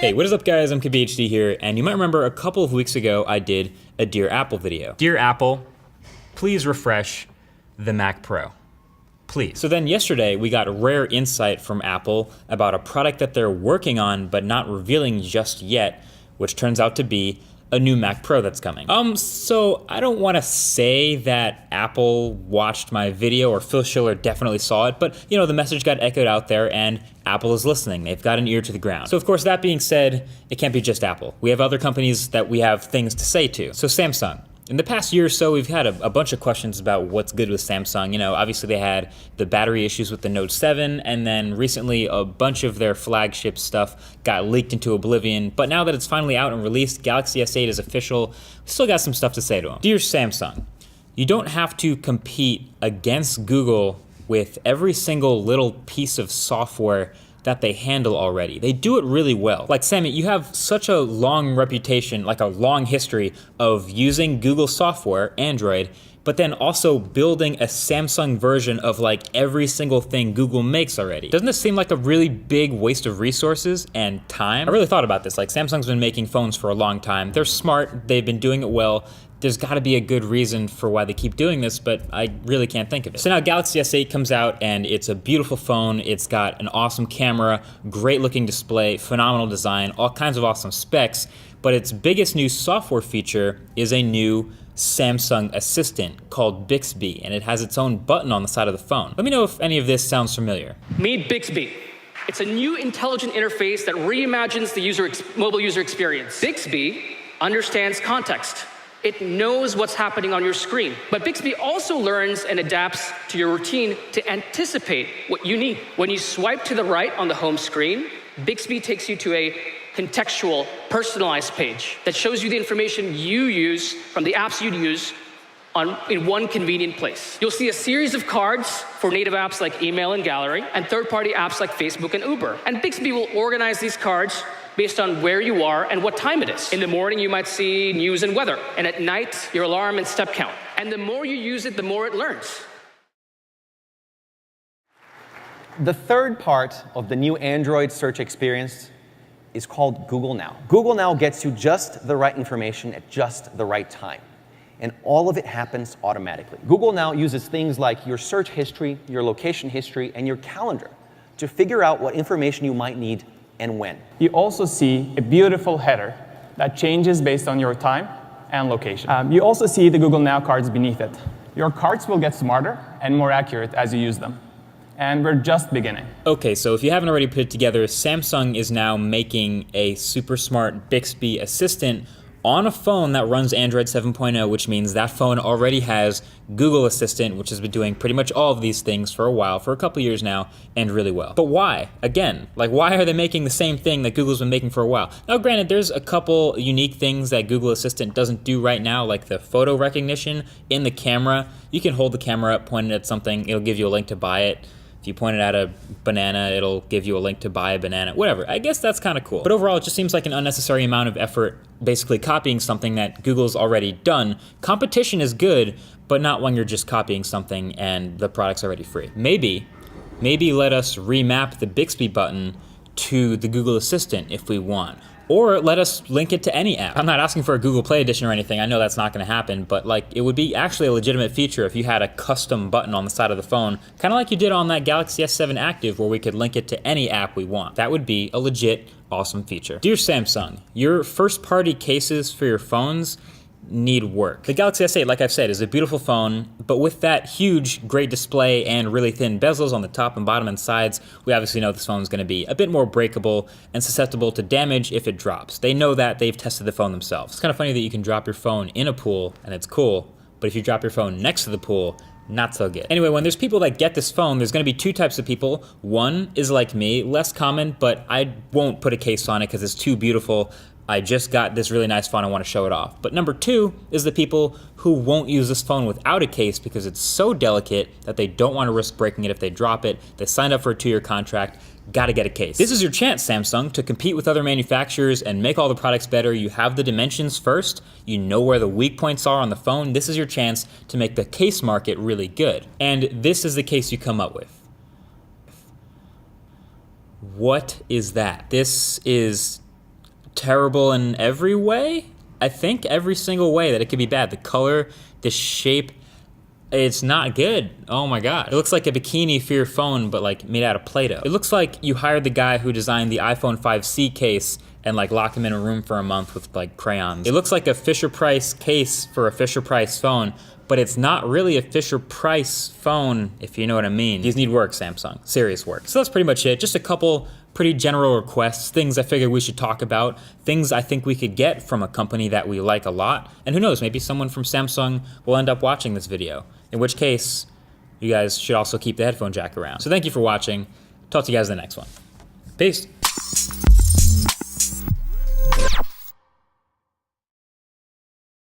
Hey, what is up guys? I'm KBHD here, and you might remember a couple of weeks ago I did a Dear Apple video. Dear Apple, please refresh the Mac Pro. Please. So then yesterday we got rare insight from Apple about a product that they're working on but not revealing just yet, which turns out to be a new Mac Pro that's coming. So I don't want to say that Apple watched my video or Phil Schiller definitely saw it, but you know, the message got echoed out there and Apple is listening. They've got an ear to the ground. So of course, that being said, it can't be just Apple. We have other companies that we have things to say to. So Samsung. In the past year or so, we've had a bunch of questions about what's good with Samsung. You know, obviously they had the battery issues with the Note 7, and then recently a bunch of their flagship stuff got leaked into oblivion. But now that it's finally out and released, Galaxy S8 is official, we still got some stuff to say to them. Dear Samsung, you don't have to compete against Google with every single little piece of software that they handle already. They do it really well. Like Sammy, you have such a long reputation, like a long history of using Google software, Android, but then also building a Samsung version of like every single thing Google makes already. Doesn't this seem like a really big waste of resources and time? I really thought about this. Like Samsung's been making phones for a long time. They're smart, they've been doing it well. There's gotta be a good reason for why they keep doing this, but I really can't think of it. So now Galaxy S8 comes out and it's a beautiful phone. It's got an awesome camera, great looking display, phenomenal design, all kinds of awesome specs, but its biggest new software feature is a new Samsung Assistant called Bixby, and it has its own button on the side of the phone. Let me know if any of this sounds familiar. Meet Bixby. It's a new intelligent interface that reimagines the mobile user experience. Bixby understands context. It knows what's happening on your screen. But Bixby also learns and adapts to your routine to anticipate what you need. When you swipe to the right on the home screen, Bixby takes you to a contextual, personalized page that shows you the information you use from the apps you'd use in one convenient place. You'll see a series of cards for native apps like email and gallery, and third-party apps like Facebook and Uber. And Bixby will organize these cards based on where you are and what time it is. In the morning, you might see news and weather, and at night, your alarm and step count. And the more you use it, the more it learns. The third part of the new Android search experience is called Google Now. Google Now gets you just the right information at just the right time. And all of it happens automatically. Google Now uses things like your search history, your location history, and your calendar to figure out what information you might need and when. You also see a beautiful header that changes based on your time and location. You also see the Google Now cards beneath it. Your cards will get smarter and more accurate as you use them. And we're just beginning. Okay, so if you haven't already put it together, Samsung is now making a super smart Bixby assistant on a phone that runs Android 7.0, which means that phone already has Google Assistant, which has been doing pretty much all of these things for a while, for a couple years now, and really well. But why? Again, like why are they making the same thing that Google's been making for a while? Now granted, there's a couple unique things that Google Assistant doesn't do right now, like the photo recognition in the camera. You can hold the camera up, point it at something, it'll give you a link to buy it. If you point it at a banana, it'll give you a link to buy a banana, whatever. I guess that's kind of cool. But overall, it just seems like an unnecessary amount of effort basically copying something that Google's already done. Competition is good, but not when you're just copying something and the product's already free. Maybe let us remap the Bixby button to the Google Assistant if we want. Or let us link it to any app. I'm not asking for a Google Play edition or anything. I know that's not gonna happen, but like it would be actually a legitimate feature if you had a custom button on the side of the phone, kind of like you did on that Galaxy S7 Active where we could link it to any app we want. That would be a legit awesome feature. Dear Samsung, your first party cases for your phones need work. The Galaxy S8, like I've said, is a beautiful phone, but with that huge, great display and really thin bezels on the top and bottom and sides, we obviously know this phone is going to be a bit more breakable and susceptible to damage if it drops. They know that, they've tested the phone themselves. It's kind of funny that you can drop your phone in a pool and it's cool, but if you drop your phone next to the pool, not so good. Anyway, when there's people that get this phone, there's gonna be two types of people. One is like me, less common, but I won't put a case on it because it's too beautiful. I just got this really nice phone, I wanna show it off. But number two is the people who won't use this phone without a case because it's so delicate that they don't wanna risk breaking it if they drop it. They signed up for a 2-year contract, gotta get a case. This is your chance, Samsung, to compete with other manufacturers and make all the products better. You have the dimensions first, you know where the weak points are on the phone. This is your chance to make the case market really good. And this is the case you come up with. What is that? This is terrible in every way. I think every single way that it could be bad. The color, the shape, it's not good. Oh my god. It looks like a bikini for your phone, but like made out of Play-Doh. It looks like you hired the guy who designed the iPhone 5C case and like locked him in a room for a month with like crayons. It looks like a Fisher-Price case for a Fisher-Price phone, but it's not really a Fisher-Price phone, if you know what I mean. These need work, Samsung. Serious work. So that's pretty much it. Just a couple pretty general requests, things I figured we should talk about, things I think we could get from a company that we like a lot. And who knows, maybe someone from Samsung will end up watching this video, in which case, you guys should also keep the headphone jack around. So thank you for watching. Talk to you guys in the next one. Peace.